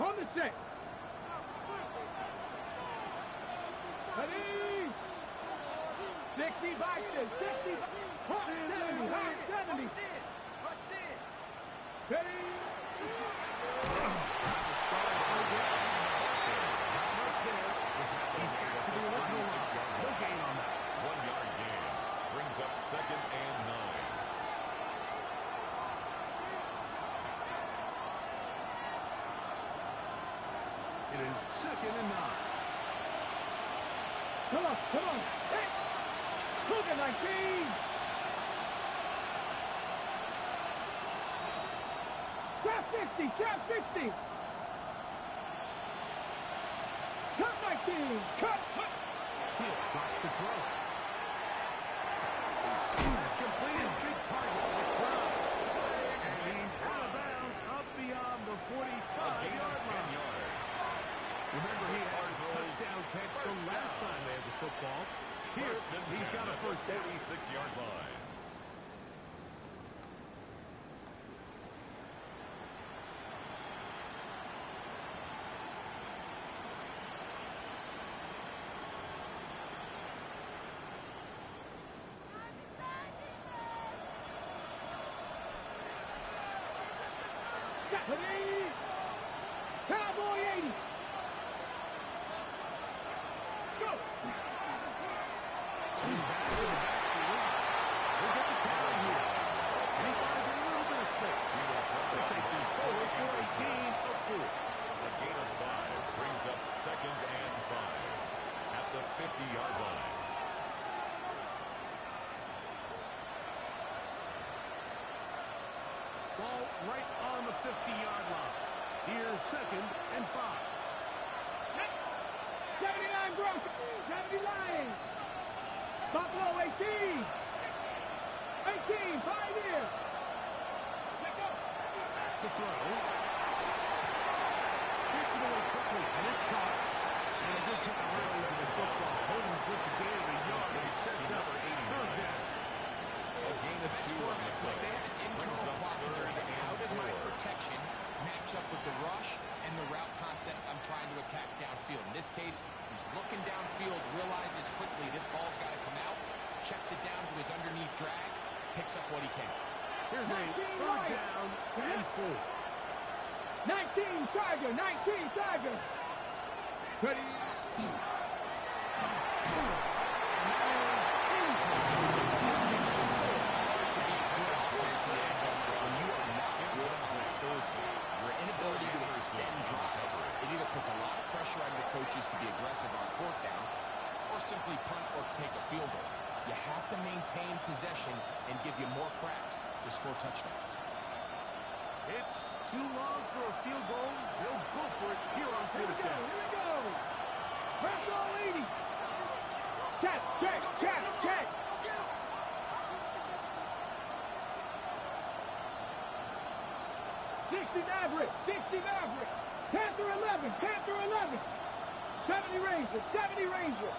On the set. Ready? 60 boxes. 60. 70. 70. Ready? He's back to the original line. No gain on that. 1 yard gain. Brings up 2nd and 9. It is 2nd and 9. Come on, come on. Hey! Look at 19. Trap 60, trap 60. Cut 19, cut. He'll drop to throw. That's complete. His big target for the crowd. And he's out of bounds up beyond the 45-yard line. Remember, he had a touchdown catch the last time they had the football. Here, he's got a first down. 46-yard line. Ready? Cowboy 80. Go. He's back to the backfield. He'll get the carry here. And he finds a little bit of space. They'll take this forward for a gain of 4. A gain of 5 brings up 2nd and 5 at the 50-yard line. Ball right on the 50-yard line. Here's 2nd and 5. 79 Broncos. 70 Lions. Buffalo 18. 18, 5 years. To throw. Gets it away quickly, and it's caught. And a good job rallying to the football. Holding just a gain of a yard, and he sets up 3rd down. A gain of 2 on the play. They have an internal clock in their head. How does my protection match up with the rush and the route concept I'm trying to attack downfield? In this case, he's looking downfield, realizes quickly this ball's got to come out, checks it down to his underneath drag, picks up what he can. Here's a 3rd down and 4. 19 Tiger. 19 Tiger. Ready? It's just so hard to be good offensively when you are not good on the 3rd down. Your inability to extend drives, it either puts a lot of pressure on your coaches to be aggressive on 4th down or simply punt or take a field goal. You have to maintain possession and give you more cracks to score touchdowns. It's too long for a field goal. They'll go for it here on 4th down. Here we go. Press all 80. Check, check, check, check. Maverick, 60 Maverick. Panther 11, Panther 11. 70 Ranger, 70 Ranger.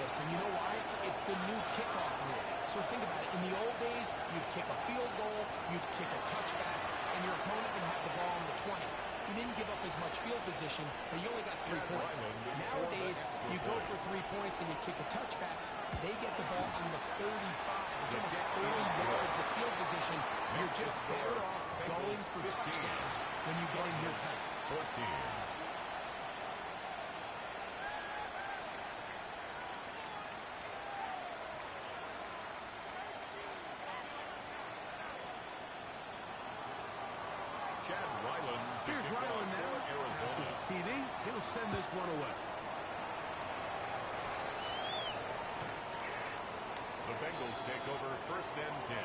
And you know why? It's the new kickoff rule. So think about it. In the old days, you'd kick a field goal, you'd kick a touchback, and your opponent would have the ball on the 20. You didn't give up as much field position, but you only got 3 points. Nowadays, you go for 3 points and you kick a touchback, they get the ball on the 35. It's almost 40 yards of field position. You're just better off going for touchdowns when you get in here tight. 14. Chad Ryland. Here's Ryland now. Arizona. TD, he'll send this one away. The Bengals take over 1st and 10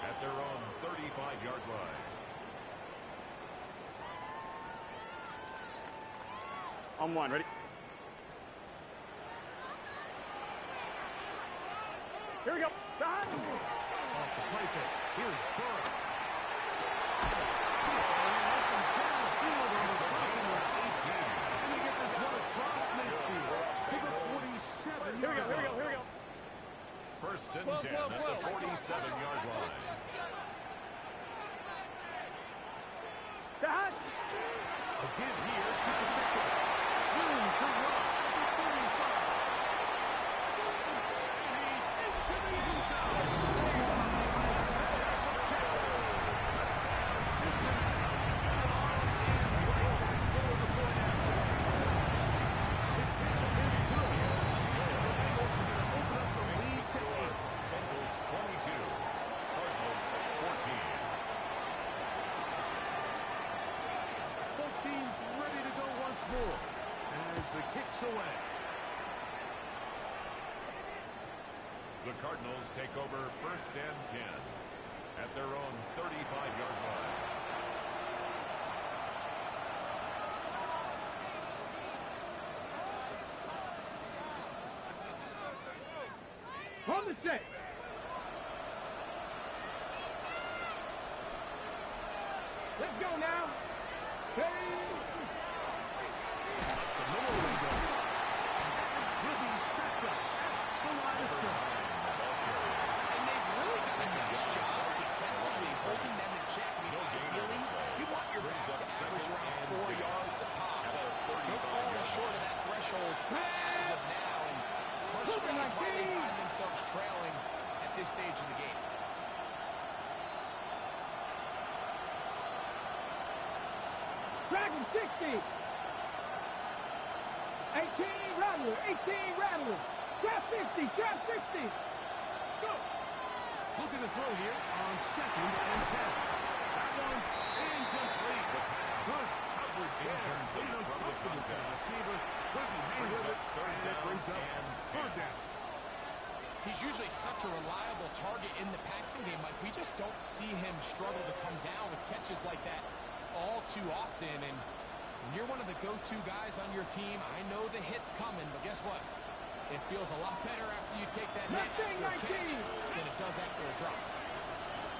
at their own 35-yard line. On 1, ready? Here we go. Stop. Off the play fake. Here's Burrow. And they get this one across midfield to the 47. Here we go. Here we go. Here we go. First and 10 at the 47-yard line. Stop. A give here to Pacheco. Room to run. He's into the end zone. His kick is good. The Bengals are going to open up the lead to 8. Bengals 22, Cardinals 14. Both teams ready to go once more as the kick's away. The Cardinals take over first and 10 at their own 35-yard line. On the set. Let's go now. Hey. The middle window. He'll be stacked up at the line of scrimmage. And they've really done a nice job defensively holding them in check. I mean, ideally, you want your back to average around 4 yards a pop, but they're falling short of that threshold as of now, and partially that's why they find themselves trailing at this stage of the game. Dragon 60. 18 Rattler. 18 Rattler. Trap 60. Trap 60. Go. Looking to throw here on 2nd and 10. That one's incomplete. Good coverage there. Incomplete from the contact. Receiver couldn't hang with it, and it brings up third down. He's usually such a reliable target in the passing game. Like, we just don't see him struggle to come down with catches like that all too often. And when you're one of the go-to guys on your team, I know the hit's coming, but guess what? It feels a lot better after you take that hit after a catch than it does after a drop.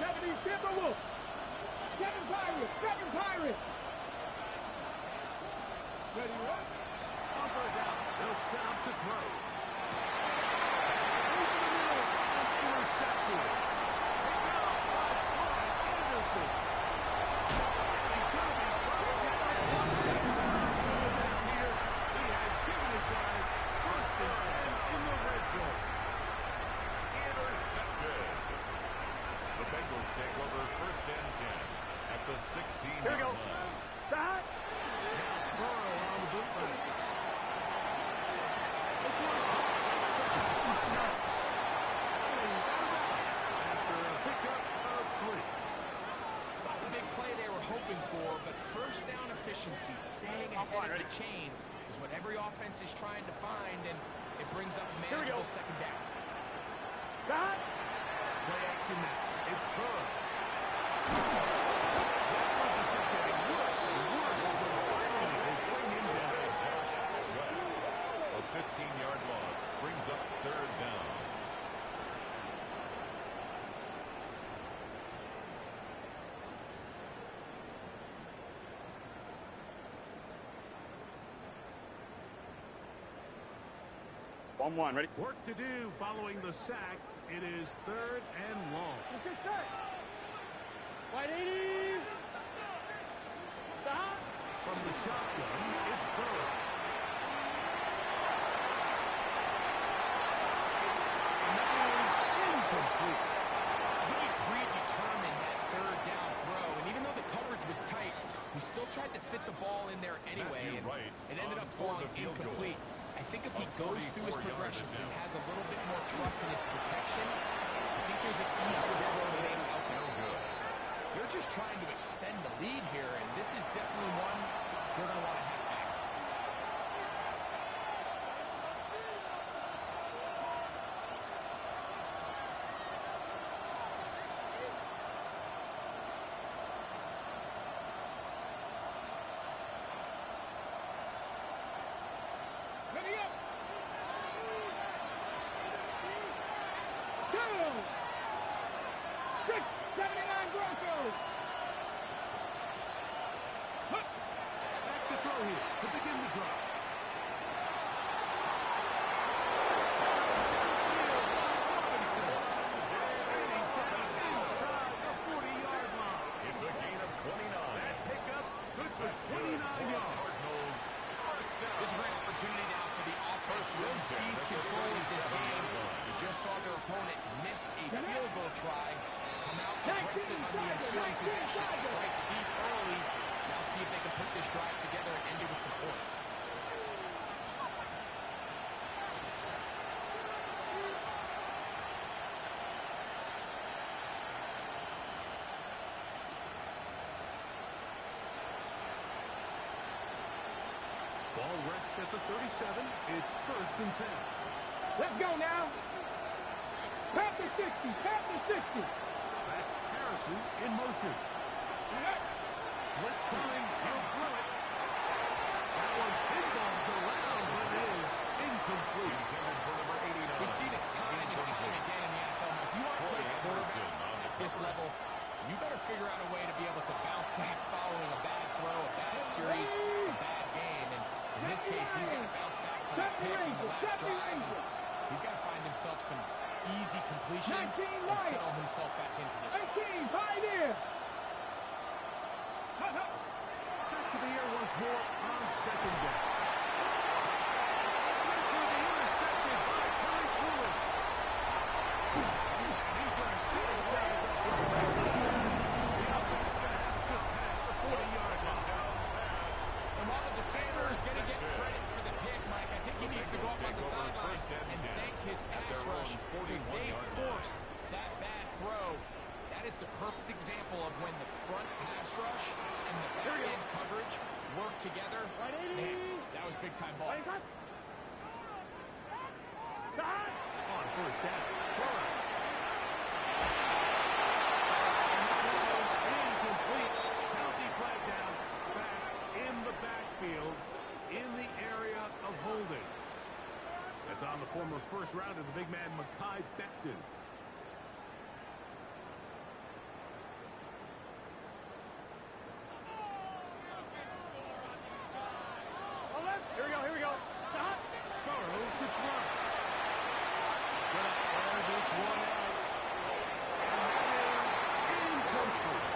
70 Timberwolves. 7 Pirates. 7 Pirates. Ready, what? On third down, they'll set up to throw. Intercepted. Picked up by Clyde Anderson. He's going to be brought down. That's here. He has given his guys first and 10 in the red zone. Intercepted. The Bengals take over first and 10 at the 16-yard Here we go. line. Stop. Burrow on the bootleg. This one caught. Nice. After a pickup of 3. It's not the big play they were hoping for, but first down efficiency, staying ahead of the chains, is what every offense is trying to find, and it brings up a manageable second down. Stop. Play action now. It's Burrow. That one just kept getting worse and worse until finally they bring him down. Josh Sweat. A 15-yard loss brings up third down. One, ready? Work to do following the sack. It is third and long. Let's get set. White 80. Stop. From the shotgun, it's Burrow. And that is incomplete. Really predetermined that third down throw, and even though the coverage was tight, he still tried to fit the ball in there anyway, Matthew and Wright it ended up for falling the field goal. incomplete. I think if he A goes through his 44-yard progressions and attempt. has a little bit more trust in his protection, I think there's an easier throw to make out there. No good. They're just trying to extend the lead here, and this is definitely one they're going to want to have back. Ready up. Go. 79 Broncos. Back to throw here to begin the drive. Robinson. And he's down inside the 40-yard line. It's a gain of 29. That pickup good for That's 29 good. yards. Cardinals first down. This is a great opportunity now for the offense to really seize control of this game. You just saw their opponent miss a field goal try, come out aggressive on the ensuing possession, strike deep early. Now see if they can put this drive together and end it with some points. Ball rests at the 37. It's 1st and 10. Let's go now. Panther 60. Panther 60. That's Harrison in motion. Blitz coming. He'll throw it. That one pinballs around, but it is incomplete. Intended for number 89. We see this time and time again in the NFL. If you want to play quarterback at this level, you better figure out a way to be able to bounce back following a bad throw, a bad series, a bad game. And in this case, he's got to bounce back from the pick in the last drive. He's got to find himself some easy completions and settle himself back into this one. 18, high there. Back to the air once more on 2nd down. This will be intercepted by Terry Fluid. He's going to sit his guys up with the next one. The offense is going to have just past the 40-yard line. And while the defender is going to get credit for the pick, Mike, I think he needs to go up on the sideline and thank his pass rush because they forced that bad throw. That is the perfect example of when the front pass rush and the back end coverage work together. Man, that was big-time ball. On 1st down. Throw it. Incomplete. Penalty flag down. Back in the backfield in the area of holding. That's on the former first rounder, the big man, Mekhi Becton. Here we go. Stop. Burrow to throw. Gonna air this one out. And that is incomplete.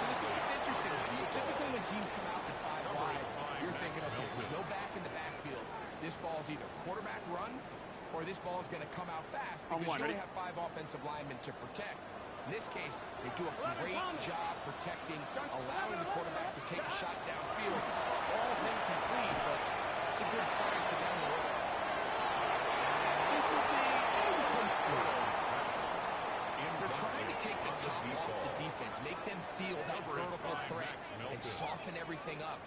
So this is kind of interesting. So typically when teams come out in 5 wide, you're thinking, okay, there's no back in the backfield. This ball's either quarterback run or this ball is going to come out fast because you only have 5 offensive linemen to protect. In this case, they do a great job protecting, allowing the quarterback to take a shot downfield. Falls incomplete, but it's a good sign for down the road. This will be incomplete. They're trying to take the top off the defense, make them feel that vertical threat, and soften everything up.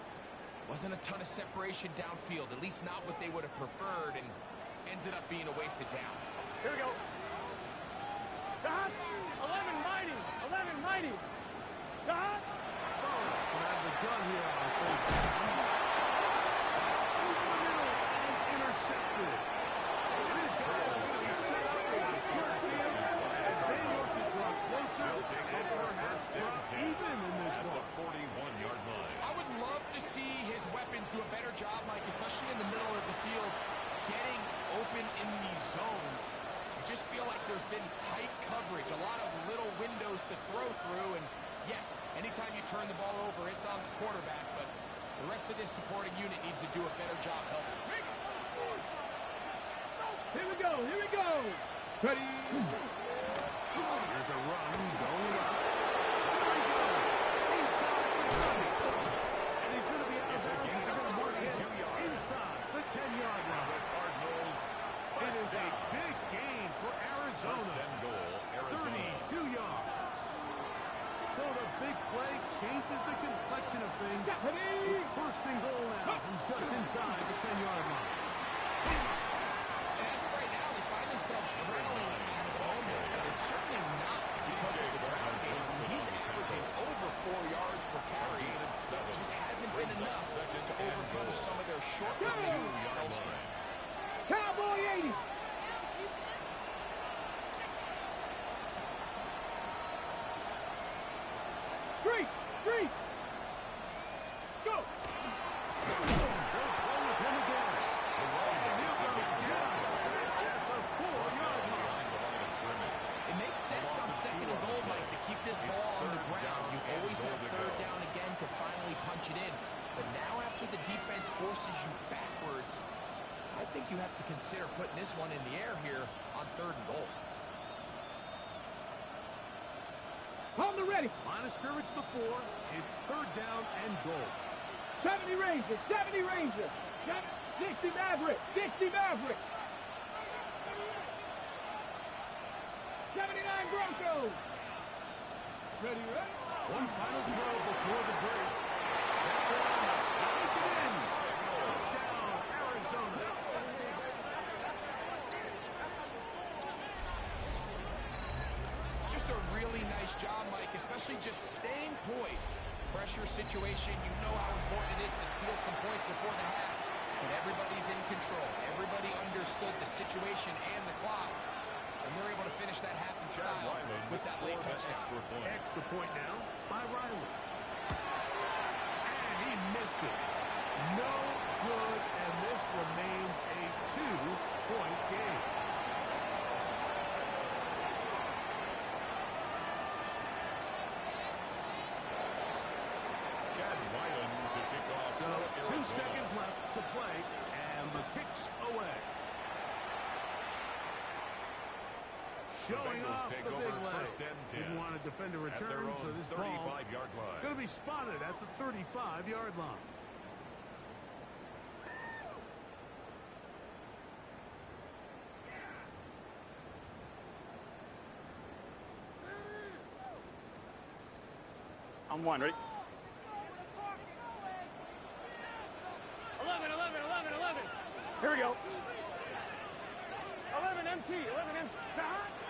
Wasn't a ton of separation downfield, at least not what they would have preferred, and ends it up being a wasted down. Here we go. 11 mighty. 11 mighty. Burrow from out of the gun here on 3rd down. Over the middle and intercepted. And his guys are going to be set up for the short field as they look to draw closer and perhaps drop even in this one. 41-yard line. I would love to see his weapons do a better job, Mike, especially in the middle of the field, getting open in these zones. I just feel like there's been tight coverage, a lot of little windows to throw through, and yes, anytime you turn the ball over, it's on the quarterback, but the rest of this supporting unit needs to do a better job helping. Here we go. Ready. There's a run going up. There we go. Inside the 20. And he's going to be out of bounds. They're going to work it inside the 10-yard line. The Cardinals It is a big gain for Arizona. first and goal. Arizona. 32 yards. So the big play changes the complexion of things. It's 1st and goal now from just inside the 10-yard line. And as of right now, they find themselves trailing at the moment, and it's certainly not because of the ground game. I mean, he's averaging over 4 yards per carry. It just hasn't been enough to overcome some of their shortcomings elsewhere. Cowboy 80. 3. Go. It makes sense on second and goal, Mike, to keep this ball on the ground. You always have third down again to finally punch it in. But now after the defense forces you backwards, I think you have to consider putting this one in the air here on third and goal. On the ready. Line of scrimmage the 4. It's third down and goal. 70 Rangers, 70 Rangers. 60 Maverick, 60 Maverick. 79 Broncos. Ready, ready? One final throw before the break. Take it in. Touchdown, Arizona. Just a really nice job, Mike, especially just staying poised. Pressure situation, you know how important it is to steal some points before the half. But everybody's in control. Everybody understood the situation and the clock. And they're able to finish that half in style with that late touchdown. Extra point now by Riley. And he missed it. No good, and this remains a 2-point game. Chad Ryland to kick off. So 2 seconds left to play, and the kick's away. Showing off the take big over leg. first and 10. Didn't want to defend a return, so this ball 35-yard line. going to be spotted at the 35-yard line. On 1, ready? 11, 11, 11, 11. Here we go. 11 MT, 11 MT.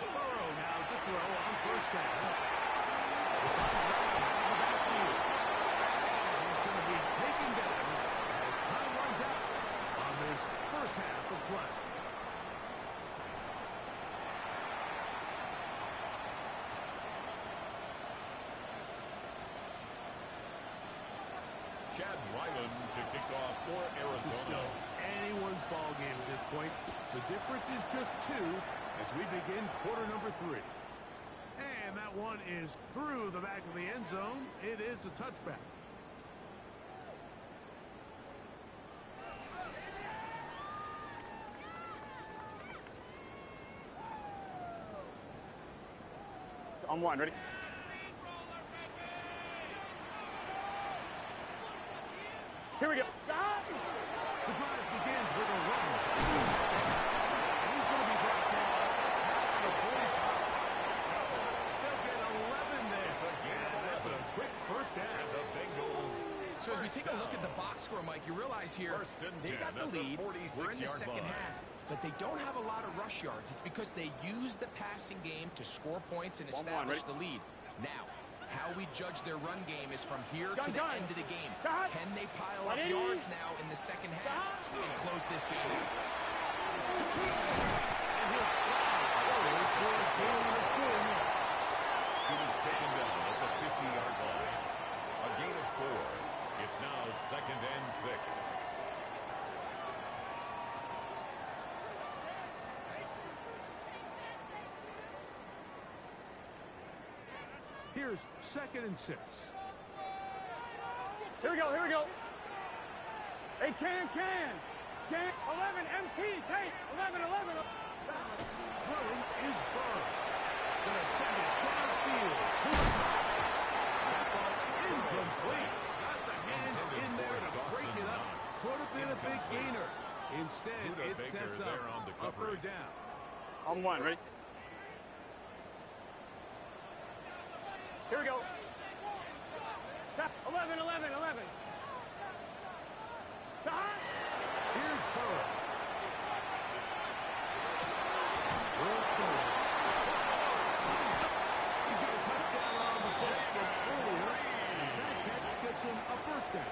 Burrow now to throw on first down. He's going to be taken down as time runs out on this first half of play. Chad Ryland to kick off for This is Arizona. still anyone's ball game at this point. The difference is just 2 as we begin quarter number 3. And that one is through the back of the end zone. It is a touchback. On 1, ready? Here we go. The drive begins with a run. And he's going to be brought down at the 45. They'll get 11 there. And that's a quick first down. The Bengals. So as we take a look at the box score, Mike, you realize here First and they 10 got the at the lead. We're in the 46-yard second line. half, but they don't have a lot of rush yards. It's because they use the passing game to score points and 1-1, establish ready? the lead. Now, how we judge their run game is from here to Gun, the gun. end of the game. Gun. Can they pile up 180. yards now in the second half and close this game out? He was taken down at the 50-yard line. A gain of 4. It's now second and 6. Here's second and 6. Here we go, here we go. Hey, can. 11 MT, take. 11, 11. Throwing is Burrow. Gonna send it downfield. That ball incomplete. Got the hands in there to break it up. Could have been a big gainer. Instead, Buda it Baker sets there on up the a coverage. third down. On 1, ready? Here we go. 11, 11, 11. Here's Burrow. He's got a touchdown on the catch from earlier. That catch gets him a first down.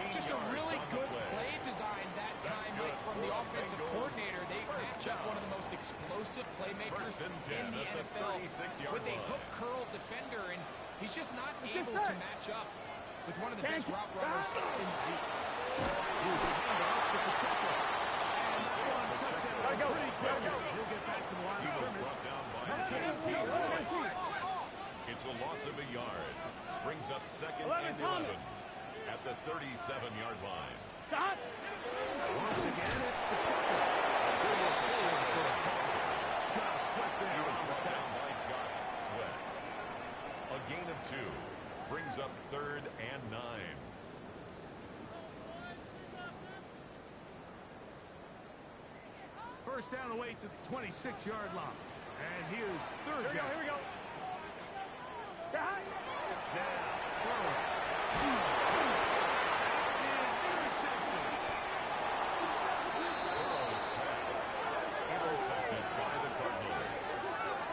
13 Just a yards really on the good play. play design that time, good Mike, from the for the offensive Bengals. coordinator. They match up one of the most explosive playmakers First and 10 in the at the NFL 36-yard with a line. hook curl defender, and He's just not What's able this to say? match up with one of the best Thank you. route runners in the league. Here's the handoff to Pacheco. And Saquon shut down Gotta go. pretty Gotta quickly. go. He'll get back to the line of Eagles scrimmage. brought down by Let's 10. see. It's a loss of a yard. Brings up second 11, and Thomas. 11 at the 37-yard line. Stop. Once again, it's Pacheco. Josh Sweat He there was on the brought tackle. down by Josh Sweat. A gain of 2 brings up 3rd and 9. First down away to the 26-yard line. And here's third Here we go. down. Here we go. Behind. Now, throw. Is intercepted. Burrow's pass intercepted by the Cardinals.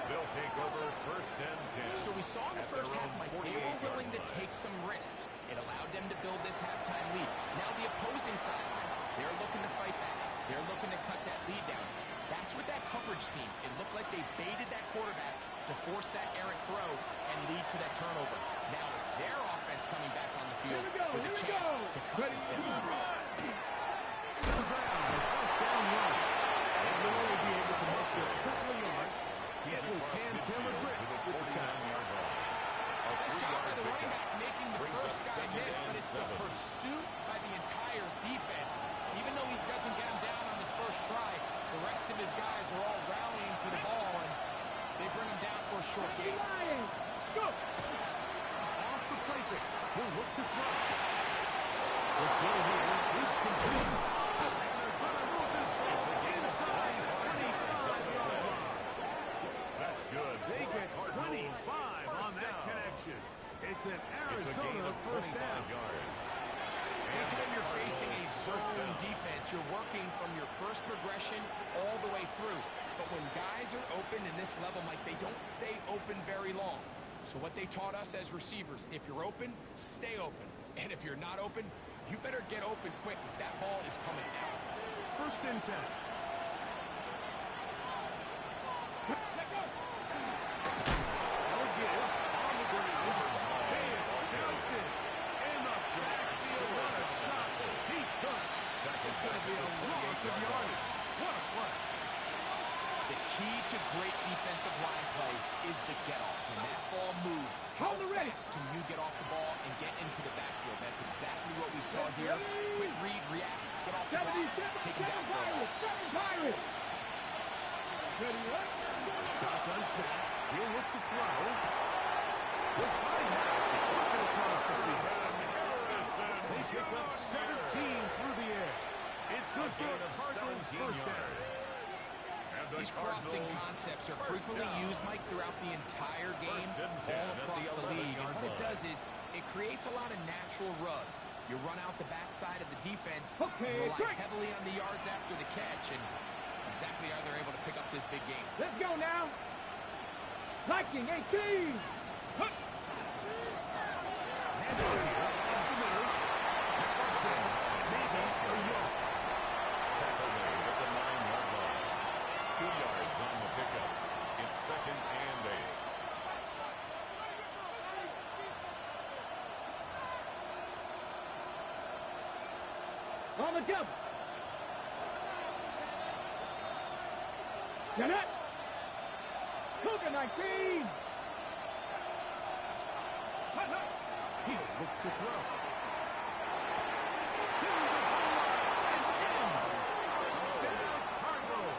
They'll take over 1st and 10. So we saw in the At their first half, own Mike, they 48-yard were willing to line. take some risks. It allowed them to build this halftime lead. Now the opposing sideline, they're looking to fight back. They're looking to cut that lead down. That's what that coverage seemed. It looked like they baited that quarterback to force that errant throw and lead to that turnover. Now it's their offense coming back on the field Here we go, with a here we chance go. to cut this deficit. To the ground, the first down run. And will only be able to muster a couple of yards. He's It was across Cam midfield Taylor to Britt the with the tackle. 49-yard line. A Nice job by 3-yard the running pickup. back making the Brings first up guy second miss, and but it's the 7. pursuit by the entire defense. Even though he doesn't get him down on his first try, the rest of his guys are all rallying to the ball, and they bring him down for a short gain. Lions. Go. Off the play fake. He'll look to throw. The throw here is complete. And they're going to move this ball inside the 25-yard line. That's good. They for get the Cardinals. 25 on First that down. connection. It's an It's a gain Arizona of first 25 down. yards. Anytime you're facing a First zone down. defense, you're working from your first progression all the way through. But when guys are open in this level, Mike, they don't stay open very long. So what they taught us as receivers, if you're open, stay open. And if you're not open, you better get open quick because that ball is coming out. First and 10. They'll give on the ground. Bale dumped it. In the backfield, what a shot. He took. It's going to be a loss of yardage. What a play. The key to great defensive line play is the get-off. When that ball moves, how Hold the ready. fast can you get off the ball and get into the backfield? That's exactly what we saw here. Quick read, react, get off the block, take him down for a loss. 7 Pirates. Ready, what? Shotgun snap. He'll look to throw. We'll find Harrison. Walking across the field. They pick up 17 through the air. It's good for a Cardinals first down. These crossing concepts are frequently used, Mike, throughout the entire game, all across the league. And what it does is it creates a lot of natural rubs. You run out the backside of the defense, Okay, rely break. heavily on the yards after the catch, and it's exactly how they're able to pick up this big game. Let's go now. Liking 18. Huh. Maybe a yard. Tackle made at the 9-yard line. 2 yards on the pickup. It's 2nd and 8. On the double. Janet. Cougar 19. He'll look to throw. To the goal line. It's in. Touchdown, Cardinals.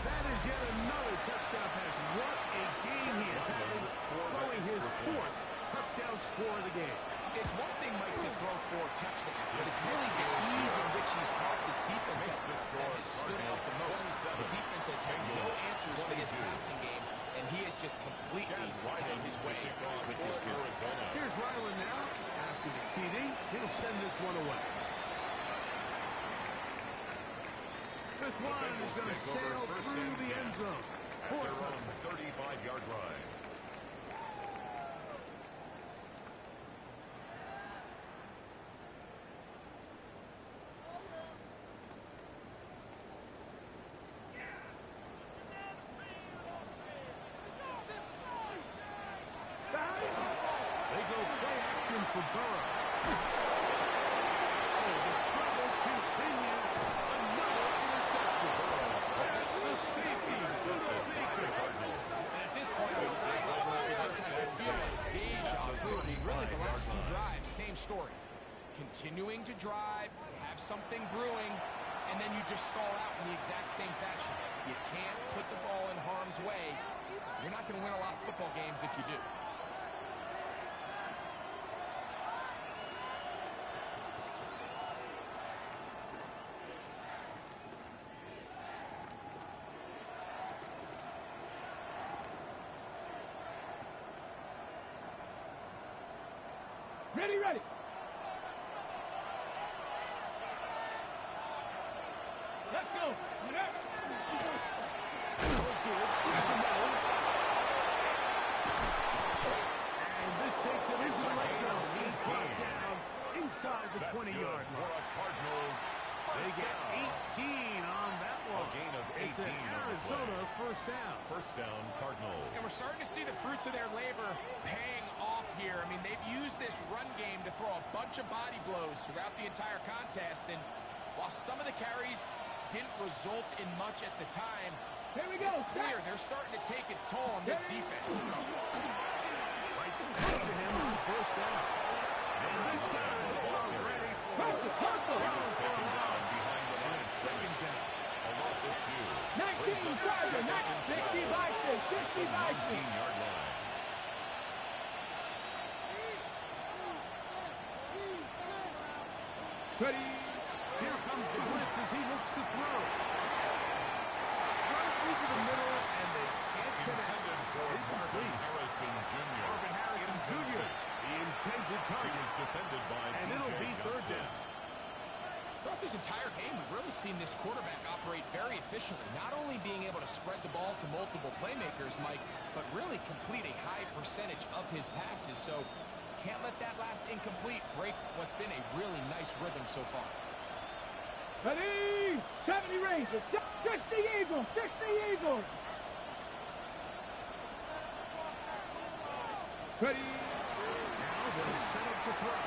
That is yet another touchdown pass. What a game he is having, throwing his 4th touchdown score of the game. It's one thing, Mike, to throw 4 touchdowns, but it's really the ease in which he's caught this defense Makes up the score that has stood out the most. 27. The defense has had no answers for this passing game, and he has just completely Chad had Ryland his to way kick off with for this group. Arizona. Here's Ryland now. After the TD, he'll send this one away. This one is going to Take over sail 1st through and the 10 end zone. At For a their own touchdown. 35-yard line. story. Continuing to drive, have something brewing, and then you just stall out in the exact same fashion. You can't put the ball in harm's way. You're not going to win a lot of football games if you do. Ready, ready. Let's go. Whatever. And this takes it into the red zone. He's brought down inside the 20-yard For line. a Cardinals They first get down. 18 on that one. A gain of 18 It's an on the Arizona first down. First down, Cardinals. And we're starting to see the fruits of their labor paying off here. I mean, they've used this run game to throw a bunch of body blows throughout the entire contest. And while some of the carries didn't result in much at the time, Here we go. it's clear they're starting to take its toll on this defense. Right to him on first down. And this time, the ball ready for Hustle, hustle. He was taken down behind the line. Second down. A loss of 2. 19 Charger, 60 Bison, 60 Bison. 19-yard line. Ready. Here comes the blitz as he looks to throw. Right into the middle, and they can't connect. Intended for Marvin Harrison Jr. Marvin Harrison Jr., the intended He target. was defended by And it'll be third Johnson. down. Throughout this entire game, we've really seen this quarterback operate very efficiently, not only being able to spread the ball to multiple playmakers, Mike, but really complete a high percentage of his passes. So can't let that last incomplete break what's been a really nice rhythm so far. Ready. 70 Rangers, 60 Eagles, 60 Eagles. Ready. Now they'll set up to throw.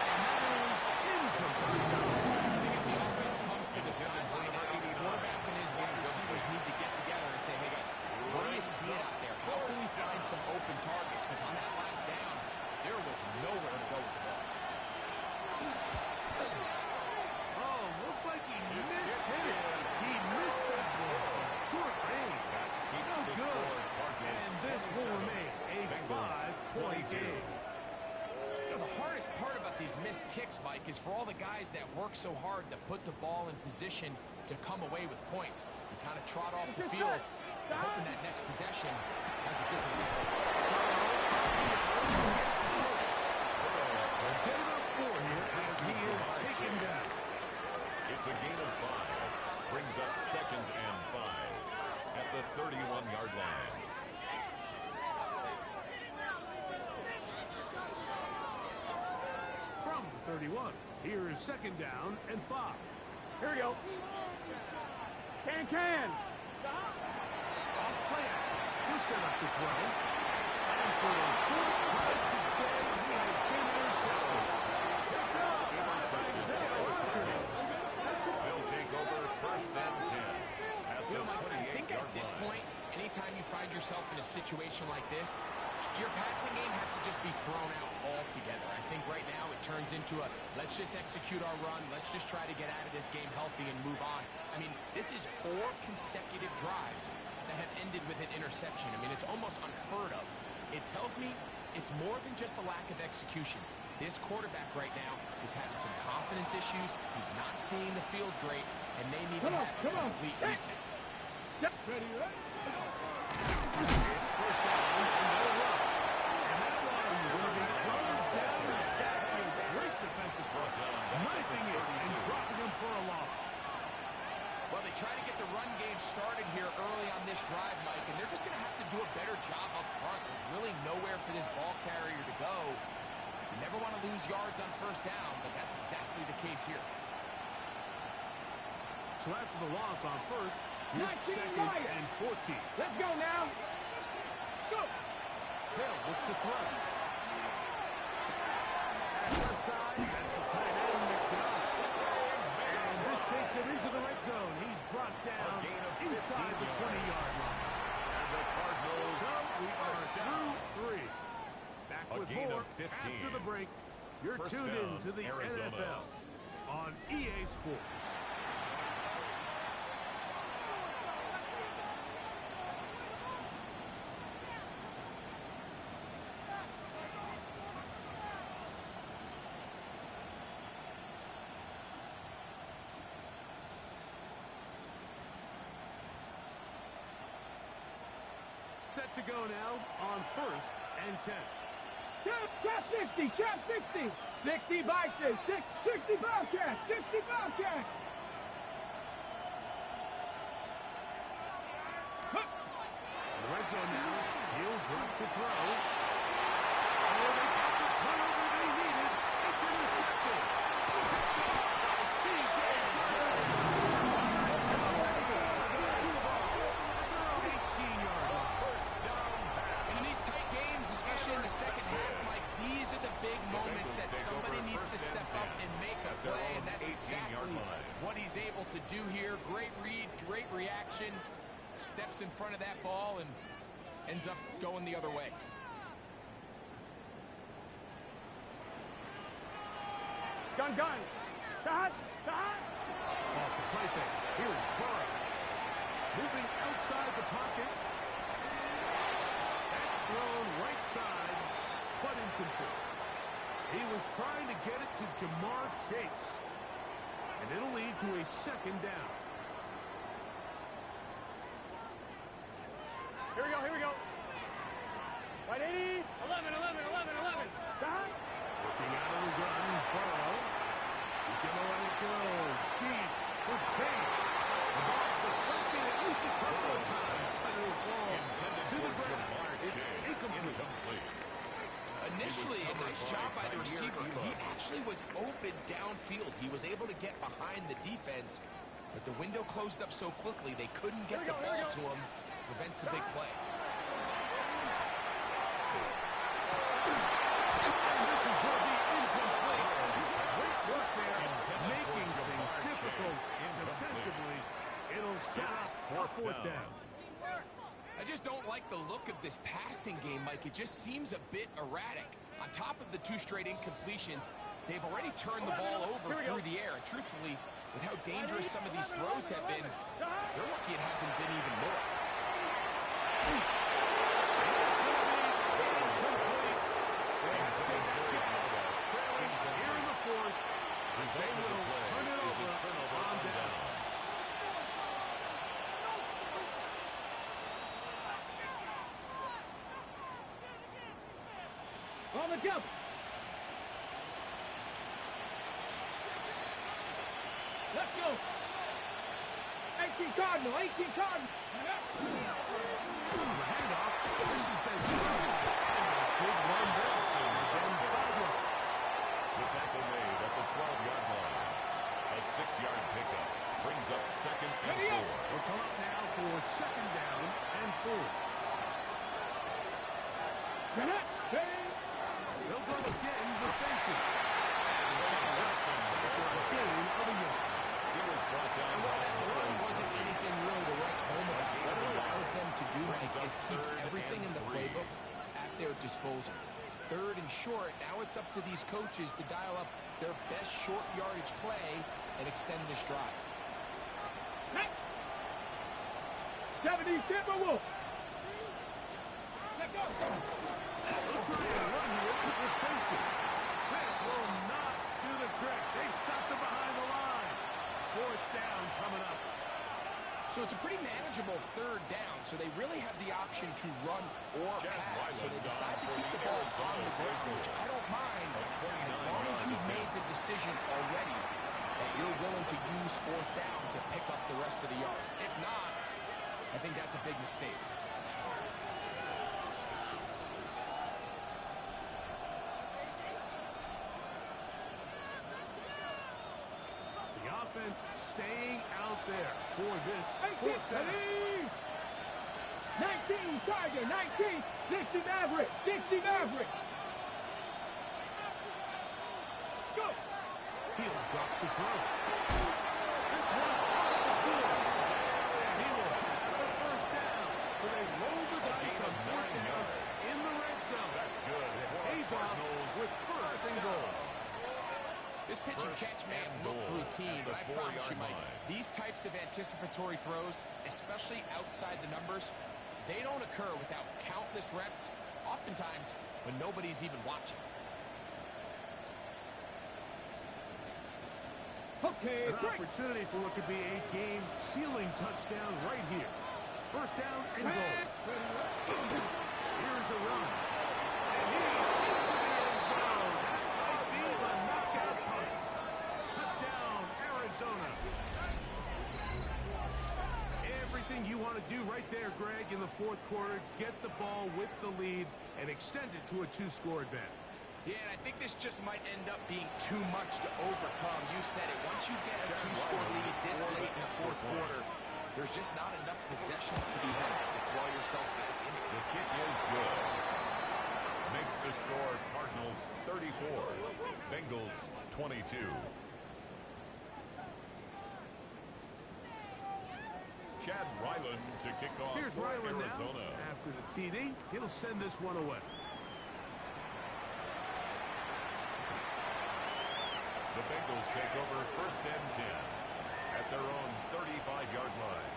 And that is incomplete. I think as the offense comes to the sideline now, the quarterback and his wide receivers need to get together and say, hey guys, what do you see out there? How can we find some open targets? Because on that last down, there was nowhere to go with the ball. Oh, looked like he mishit it. He missed that ball. Short range. Keeps No the good. score. Cardinals And this will 27. remain a Bengals 5-point 22. game. You know, the hardest part about these missed kicks, Mike, is for all the guys that work so hard to put the ball in position to come away with points. You kind of trot off the field, hoping that next possession has a different result. They'll get it up for here as he is taken down. It's a gain of 5. Brings up second and 5 at the 31-yard line. From the 31, here is second down and 5. Here we go. Can. Off play action. He'll set up to throw. And for the fourth time today, he has been intercepted. Picked up by Isaiah Rodgers. They'll take over first and 10 at You the know, Mike, I think 28-yard at this line. point, anytime you find yourself in a situation like this, your passing game has to just be thrown out altogether. I think right now it turns into a let's just execute our run, let's just try to get out of this game healthy and move on. I mean, this is 4 consecutive drives that have ended with an interception. I mean, it's almost unheard of. It tells me it's more than just a lack of execution. This quarterback right now is having some confidence issues. He's not seeing the field great, and they need to have a complete reset. Ready, ready. It's first down and no run. And that one will be thrown down the back. A great defensive play. Knifing it and dropping him for a loss. Well, they try to get the run game started here early on this drive, Mike, and they're just going to have to do a better job up front. There's really nowhere for this ball carrier to go. You never want to lose yards on first down, but that's exactly the case here. So after the loss on first, here's 19 second Lions. and 14. Let's go now. Let's go. Hill look to throw. At left side, that's the tight end, McDonald. And this takes it into the red zone. He's brought down gain of inside the 15 20-yard line. And the Cardinals So we are first down. through 3. Back A with gain more of 15 First tuned down, in to the Arizona. NFL on EA Sports. Set to go now on 1st and 10. Trap 60, trap 60. 60 Vices, 60 Bobcats, 60 Bobcats. In the red zone now, he'll drop to throw. Oh, they got the turnover they needed. It's intercepted. Picked off by C.J. Jones. In the second half, Mike, these are the big moments that somebody needs to step up and make a play, and that's exactly what he's able to do here. Great read, great reaction, steps in front of that ball and ends up going the other way. Gun. Dot. Off the play fake. Here's Burrow. Moving outside the pocket. That's thrown right side, but incomplete. He was trying to get it to Jamar Chase. And it'll lead to a second down. Here we go. Right 80. 11. Dot. Looking out of the gun, Burrow. He's going to let it go. Deep for Chase. The ball deflected at least a couple of times. But it'll fall to the ground. It's incomplete. Initially, a nice job by the receiver. He actually was open downfield. He was able to get behind the defense, but the window closed up so quickly they couldn't get the ball to him. Prevents the big play. This is going to be incomplete. Great work there, making things difficult defensively. It'll set up a fourth down. I just don't like the look of this passing game, Mike. It just seems a bit erratic. On top of the 2 straight incompletions, they've already turned the ball over through the air. And truthfully, with how dangerous some of these throws have been, they're lucky it hasn't been even more. Here in the fourth, they will turn it over on down. On the jump. Let's go. 18 Cardinal. On the handoff, this has been big run there. Then 5 yards. The tackle made at the 12-yard line. A 6-yard pickup brings up 2nd and 4. We'll come up now for 2nd down and 4. They'll go again defensive. Gain of a yard. He was brought down by That run wasn't anything really to write home about. What it allows them to do, Mike, is keep everything in the playbook at their disposal. 3rd and short, now it's up to these coaches to dial up their best short yardage play and extend this drive. 70 Timberwolves. Let's go. They'll try and run here with Benson. This will not do the trick. They've stopped him behind the line. 4th down coming up. So it's a pretty manageable 3rd down, so they really have the option to run or pass. So they decide to keep the ball on the ground, which I don't mind, as long as you've made the decision already that you're willing to use 4th down to pick up the rest of the yards. If not, I think that's a big mistake. The offense staying out there for this 4th down. 19 Tiger, 19, 60 Maverick, 60 Maverick. Go. He'll drop to throw. This one off the field. And he will pass for the 1st down. So they roll the dice on 4th down in the red zone. That's good. He's off with 1st and goal. This pitch and catch may have looked routine, but I promise you, Mike, these types of anticipatory throws, especially outside the numbers, they don't occur without countless reps, oftentimes when nobody's even watching. Okay, An opportunity for what could be a game-sealing touchdown right here. First down and goal. Here's a run. And he's into the end zone. That might be the knockout punch. Touchdown, Arizona. Everything you want to do right there, Greg, in the fourth quarter, get the ball with the lead and extend it to a two-score advantage. Yeah, and I think this just might end up being too much to overcome. You said it. Once you get a two-score lead this late in the fourth quarter, there's just not enough possessions to be had to claw yourself back in it. The kick is good. Makes the score Cardinals 34, Bengals 22. Chad Ryland to kick off Here's for Ryland Arizona. now. After the TD, he'll send this one away. The Bengals take over first and 10 at their own 35-yard line.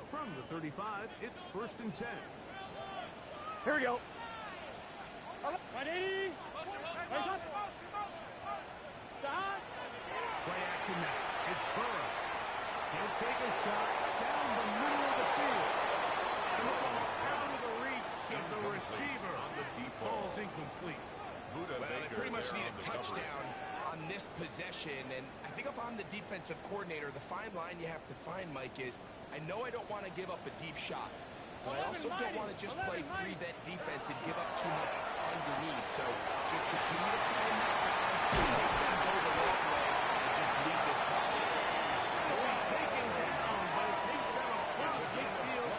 From the 35, it's first and 10. Here we go. 180. Play action now. It's Burrow. He'll take a shot down the middle of the field. And the ball's out of the reach of the receiver. On the deep Ball's incomplete. Buda Well, they Baker pretty much there need on a the touchdown on this possession, and I think if I'm the defensive coordinator, the fine line you have to find, Mike, is I know I don't want to give up a deep shot, but I also don't want to just play prevent defense and give up too much underneath. So just continue to find that balance, make them go the long way, and just lead this clock. He'll be taken down, but it takes them across midfield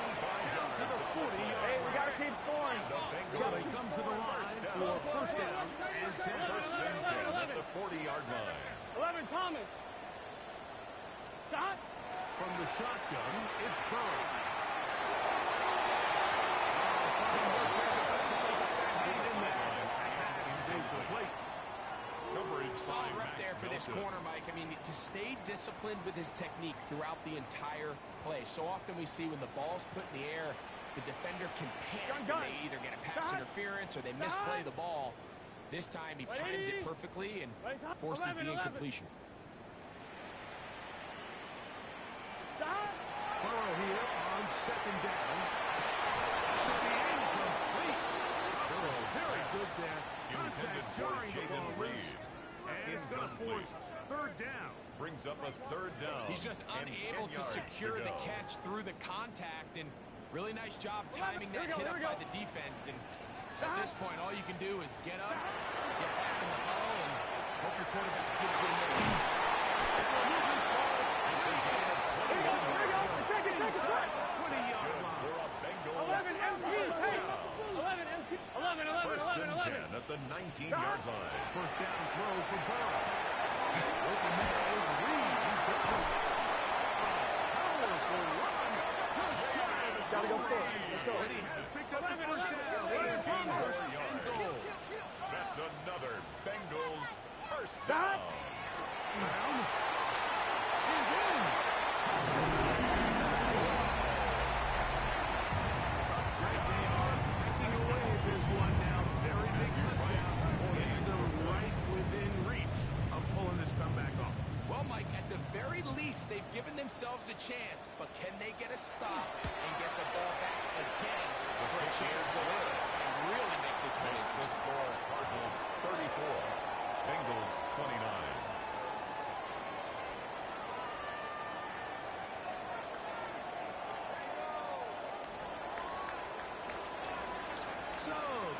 down to the 40-yard Hey, we got to keep scoring. So they come to the line for first down and 10. First and 10 at the 40-yard line. 11, Thomas. Stop. From the shotgun, it's Burrow. Solid rep there for this corner, Mike. I mean, to stay disciplined with his technique throughout the entire play. So often we see when the ball's put in the air, the defender can panic and they either get a pass interference or they misplay the ball. This time he times it perfectly and forces the incompletion. Burrow here on second down. To the incomplete. Burrow very good there. Intended Contact for jarring the Jaden ball Reed. loose. And it's going to force third down. Brings up a third down. He's just and unable 10 to yards secure to the go. catch through the contact, and really nice job timing that hit up by the defense. And at this point, all you can do is get up, get back in the huddle, and hope your quarterback gives you a minute. Inside the 20-yard line. For a Bengals 11 empty. Hey, 11 empty. 11, 11, first 11, and 11. 10 at the 19-yard line. First down throw for Burrow. Open man is Reed. He's got it. Powerful run. Just shy of the Gotta go goal score. line. Let's go. And he has picked up the 11, first 11. down. It's first and goal. That's another Bengals first Stop. down. Brown is in. Right, they are picking away at this one now. Very big touchdown. It's the right within reach of pulling this comeback off. Well, Mike, at the very least, they've given themselves a chance, but can they get a stop and get the ball back again for a chance to win and really make this one Makes the interesting? score Cardinals 34, Bengals 29.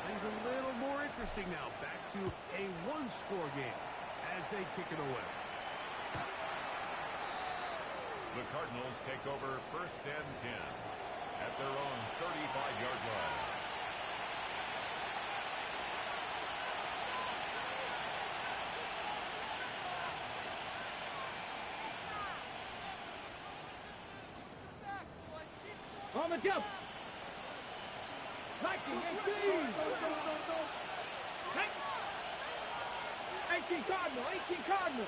Things a little more interesting now. Back to a one-score game as they kick it away. The Cardinals take over first and 10 at their own 35-yard line. On the jump. 19, 18 Cardinal, 18 Cardinal.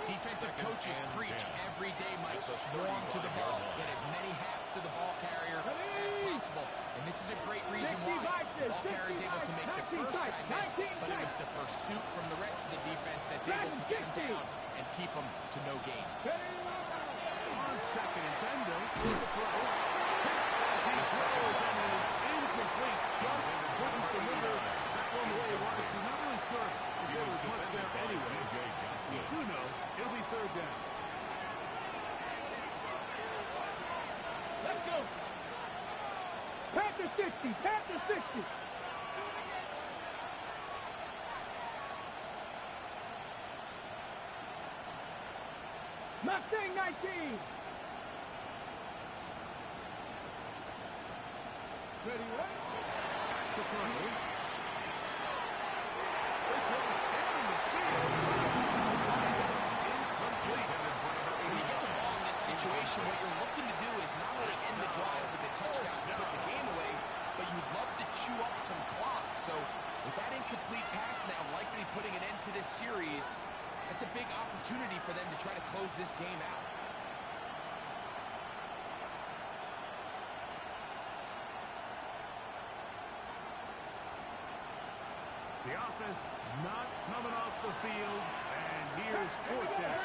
Defensive coaches preach every day, Mike, swarm to the ball, get as many hats to the ball carrier as possible. And this is a great reason why. The ball carrier is able to make the first guy miss, but it is the pursuit from the rest of the defense that's able to get him down and keep him to no gain. On second and 10, though, for the throw. As he throws and it is incomplete. Just couldn't deliver that one the way he wanted to. Not really sure if there was much there anyway. You do know it'll be third down. Let's go. Panther 60, Panther 60. Mustang 19. Steady right. Back to throw. This one down the field. Incomplete. When you get the ball in this situation, what you're looking to do is not only end the drive with a touchdown to put the game away, but you'd love to chew up some clock. So with that incomplete pass now likely putting an end to this series, that's a big opportunity for them to try to close this game out. The offense not coming off the field, and here's fourth down.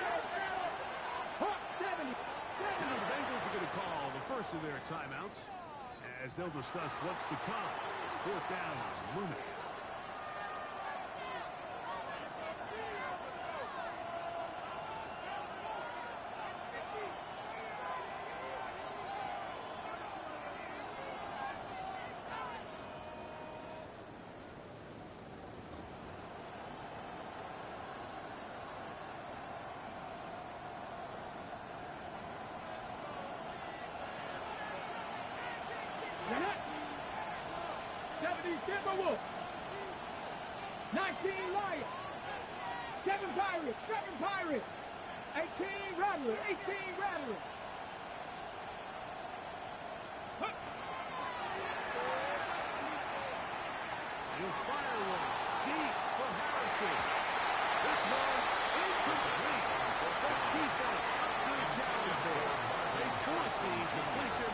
70. Now the Bengals are going to call the first of their timeouts as they'll discuss what's to come as fourth down is looming. Timberwolves. 19 Lions. 7 Pirates. 7 Pirates. 18 Rattlers. 18 Rattlers. He'll fire one deep for Harrison. This one incomplete. The defense up to the challenge there. They force the incompletion.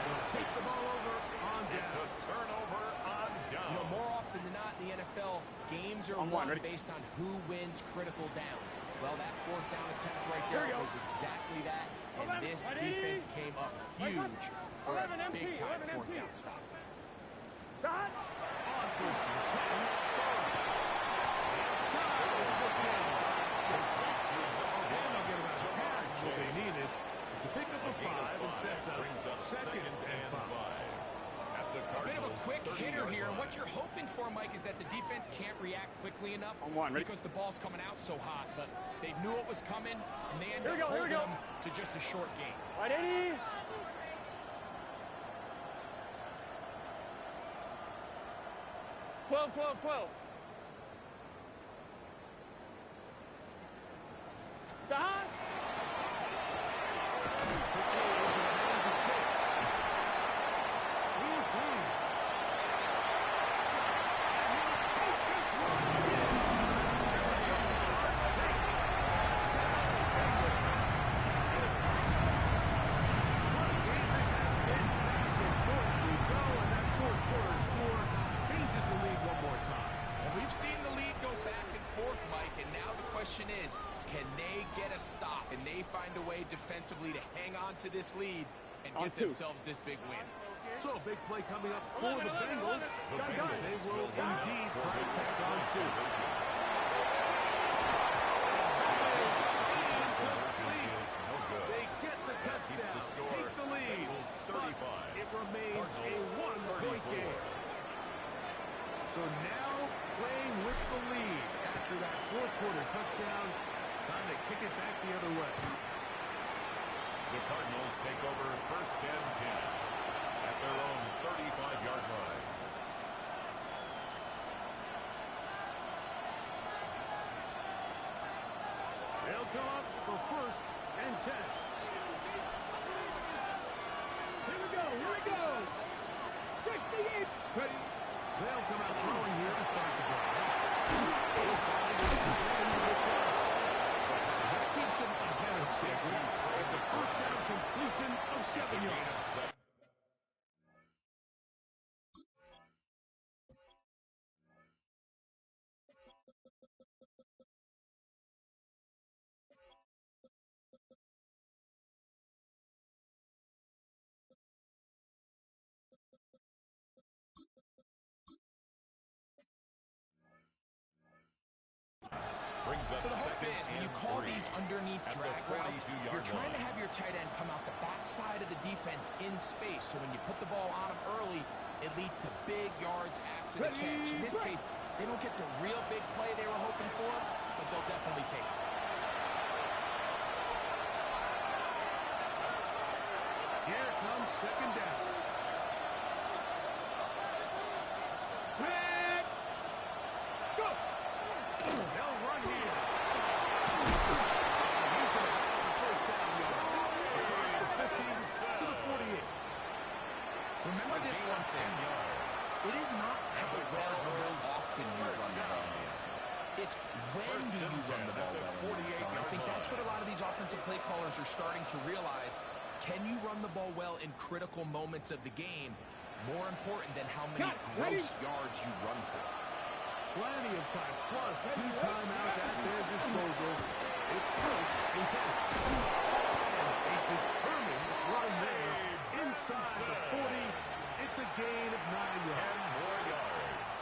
They'll take the ball over on down. It's a turnover on down. You know, more often than not in the NFL, games are won based on who wins critical downs. Well, that fourth down attempt right there was exactly that, and this defense came up huge for a big-time fourth down stop. Stop. On first and 10. Outside of the 10. And they'll get about half what they needed. It's a pickup of 5 and sets up second and 5. A bit of a quick hitter here, and what you're hoping for, Mike, is that the defense can't react quickly enough because the ball's coming out so hot, but they knew it was coming, and they ended up holding them to just a short game. Right, Eddie. Twelve. Don. Is, can they get a stop? Can they find a way defensively to hang on to this lead and get themselves this big win? So a big play coming up for the Bengals. They will indeed try to tack on two. They get the touchdown, take the lead, but it remains a one-point game. So now playing with the lead after that fourth quarter touchdown, time to kick it back the other way. The Cardinals take over first and 10 at their own 35-yard line. They'll come up for first and 10. Here we go. 68. Ready. They'll come out throwing here to start the drive. That keeps him ahead of schedule. It's a first down completion of 7 yards. So the hope is when you call these underneath drag routes, you're trying to have your tight end come out the backside of the defense in space. So when you put the ball on him early, it leads to big yards after the catch. In this case, they don't get the real big play they were hoping for, but they'll definitely take it. Here comes second down. Go. They'll run here. He's going to have the first down yard. Across the 15 to the 48. Remember this one thing. It is not how well or often you run the ball. It's when do you run the ball well. I think that's what a lot of these offensive play callers are starting to realize. Can you run the ball well in critical moments of the game? More important than how many gross yards you run for. Plenty of time, plus 2 timeouts at their disposal. It's first and 10. And a determined run there inside the 40. It's a gain of 9 yards. 10 more yards.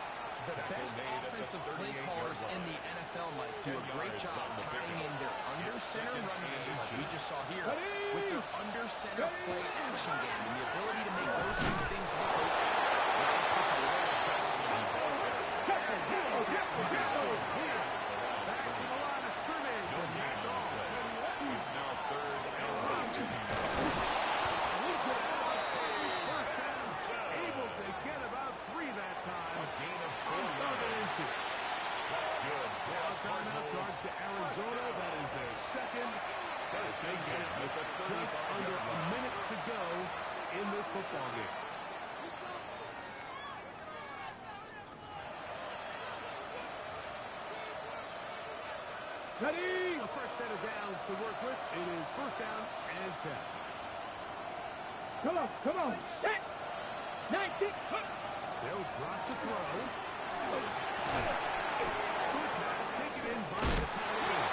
The best offensive play callers in the NFL might do a great job tying in their under-center run game, like we just saw here, with their under-center play action game, and the ability to make those two things work. That puts a lot of stress on the defense. Back to the line of scrimmage, and that's all. It's now third and 15. He's going to have first down, able to get about 3 that time. A gain of On 4 third and yards. inches. That's good. Now timeout charge to Arizona. That is their second. As they get it with just under a minute to go in this football game. Ready. A fresh set of downs to work with. It is first down and 10. Come on. Set. 19. They'll drop to throw. Short pass taken in by the tight end.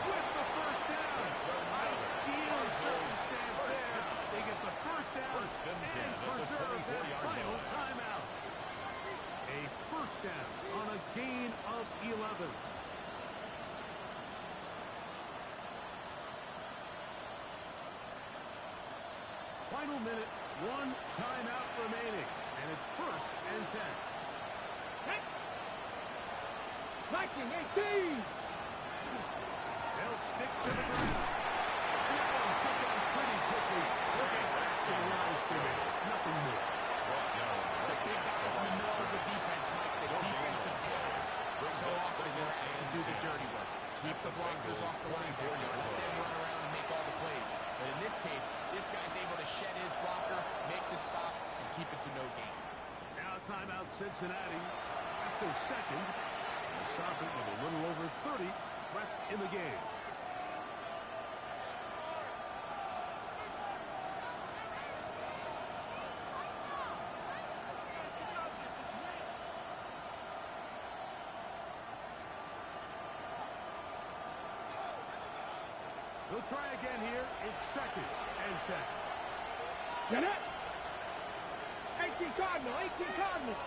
With the first down. Ideal circumstance there. They get the first down and preserve that final timeout. A first down on a gain of 11. Final minute, 1 timeout remaining, and it's first and 10. Viking 18. They'll stick to the ground. And that one shut down pretty quickly. Looking back to the line of scrimmage. Nothing more. The big guys in the middle of the defense, Mike, the defensive tackles. So often they're asked to do the dirty work. Keep the blockers off the linebackers. Let them run around and make all the plays. But in this case, this guy's able to shed his blocker, make the stop, and keep it to no gain. Now timeout Cincinnati. That's their second. They'll stop it with a little over 30 left in the game. They'll try again here. It's second and 10. Jeanette. 18 Cardinal, 18 Cardinal.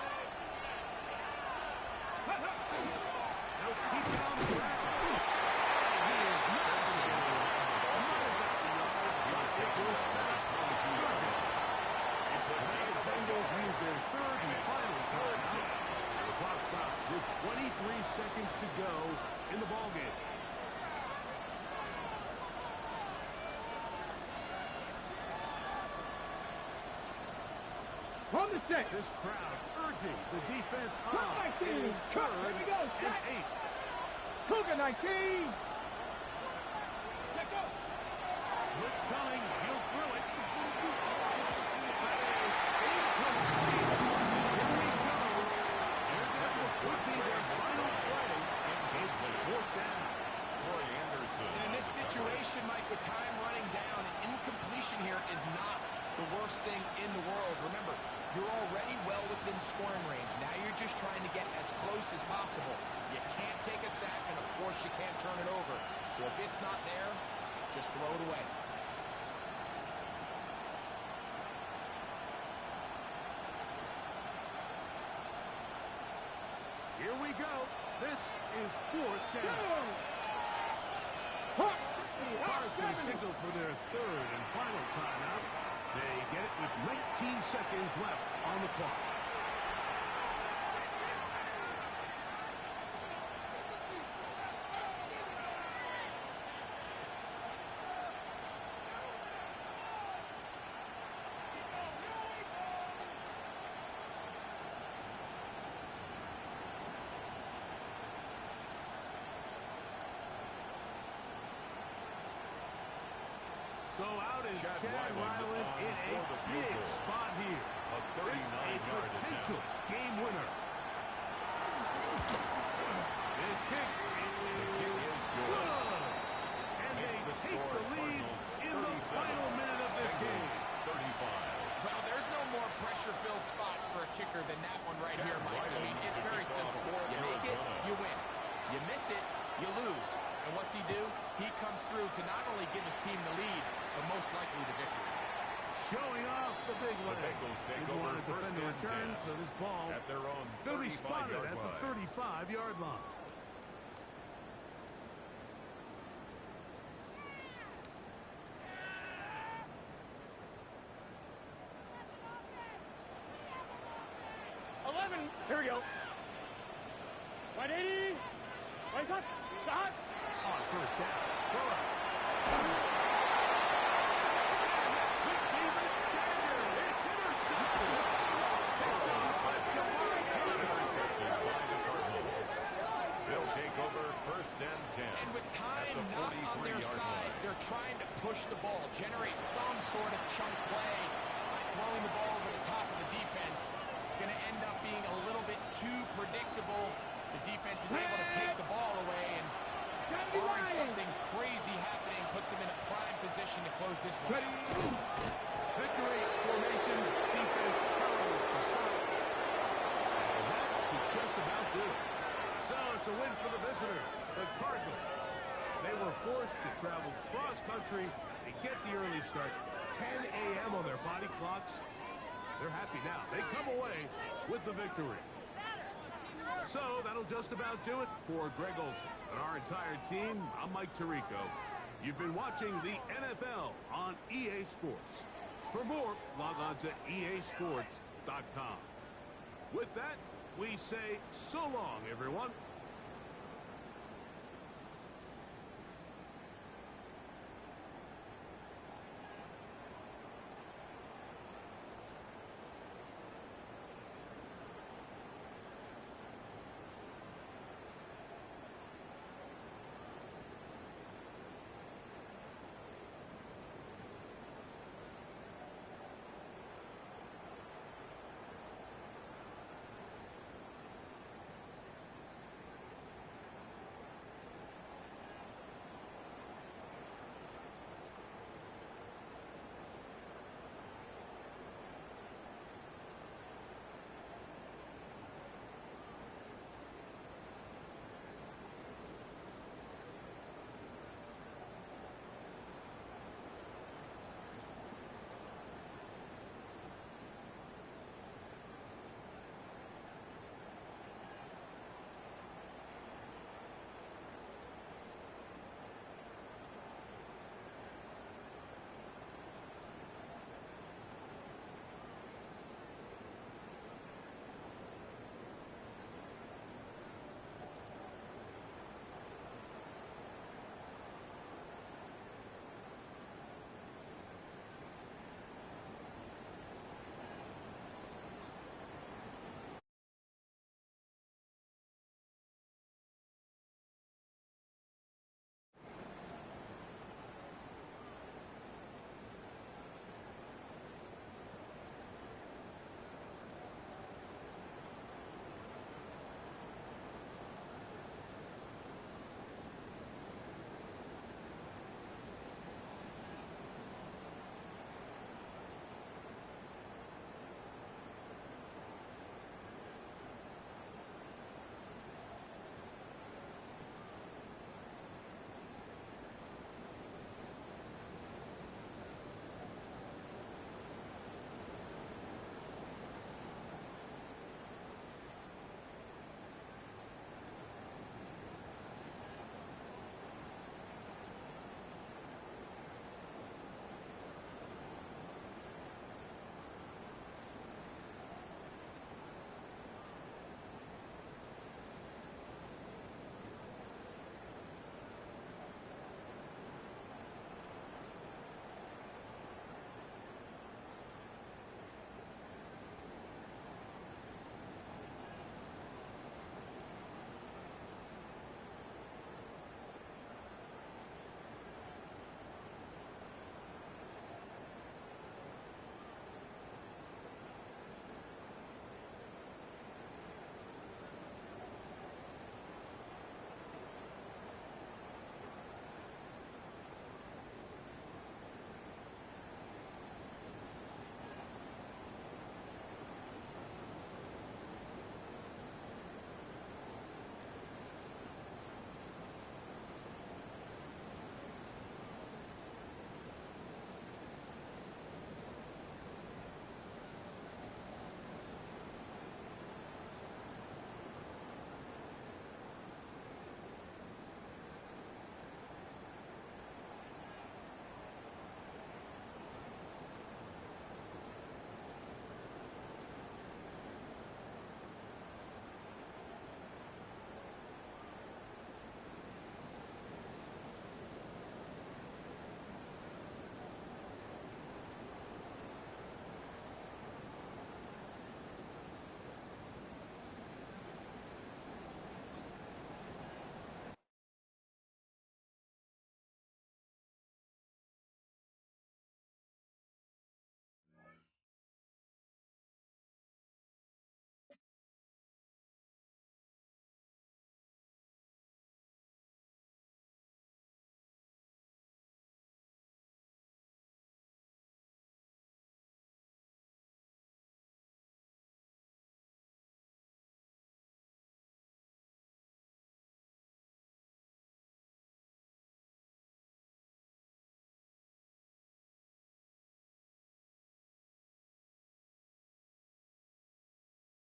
They'll keep it on the ground. He is not going to get it. It will set up the Bengals use their third and final timeout. The clock stops with 23 seconds to go in the ballgame. From the set. This crowd urging the defense Cut on. 19. It is Cut. third Here we go. and Set. 8. Cougar 19. Let go. Blitz coming. He'll throw it. That is incomplete. Here we go. And that would be their final play. It's fourth down. Troy Anderson. And in this situation, Mike, with time running down, an incompletion here is not the worst thing in the world. Remember, you're already well within scoring range. Now you're just trying to get as close as possible. You can't take a sack, and of course you can't turn it over. So if it's not there, just throw it away. Here we go. This is fourth down. Cards going to signal for their third and final timeout. They get it with 19 seconds left on the clock. So out is Chad Ryland in a big spot here. This is a potential game winner. This kick is good. And they take the lead in the final minute of this game. 35. Well, there's no more pressure-filled spot for a kicker than that one right here, Mike. I mean, it's very simple. You make it, you win. You miss it, you lose. And what's he do? He comes through to not only give his team the lead, but most likely the victory. Showing off the big The leg. Bengals take Didn't over want to defend the first and return, 10. so this ball At their own going to be spotted 35-yard at the line. 35-yard line. Here we go. 180. Right shot. Stop. On first down. Throw it. It's intercepted. Picked off by Jamari Intercepted by the Cardinals. They'll take over first and 10. And with at time the not on their 43-yard side, line. they're trying to push the ball, generate some sort of chunk play by throwing the ball over the top of the defense. It's going to end up being a little bit too predictable. The defense is able to take the ball away, and barring something crazy happening, puts them in a prime position to close this one. Victory formation. Defense powers to start. And that should just about do it. So it's a win for the visitors, the Cardinals. They were forced to travel cross-country and get the early start. 10 a.m. on their body clocks. They're happy now. They come away with the victory. So that'll just about do it for Greg Olsen and our entire team. I'm Mike Tirico. You've been watching the NFL on EA Sports. For more, log on to easports.com. With that, we say so long, everyone.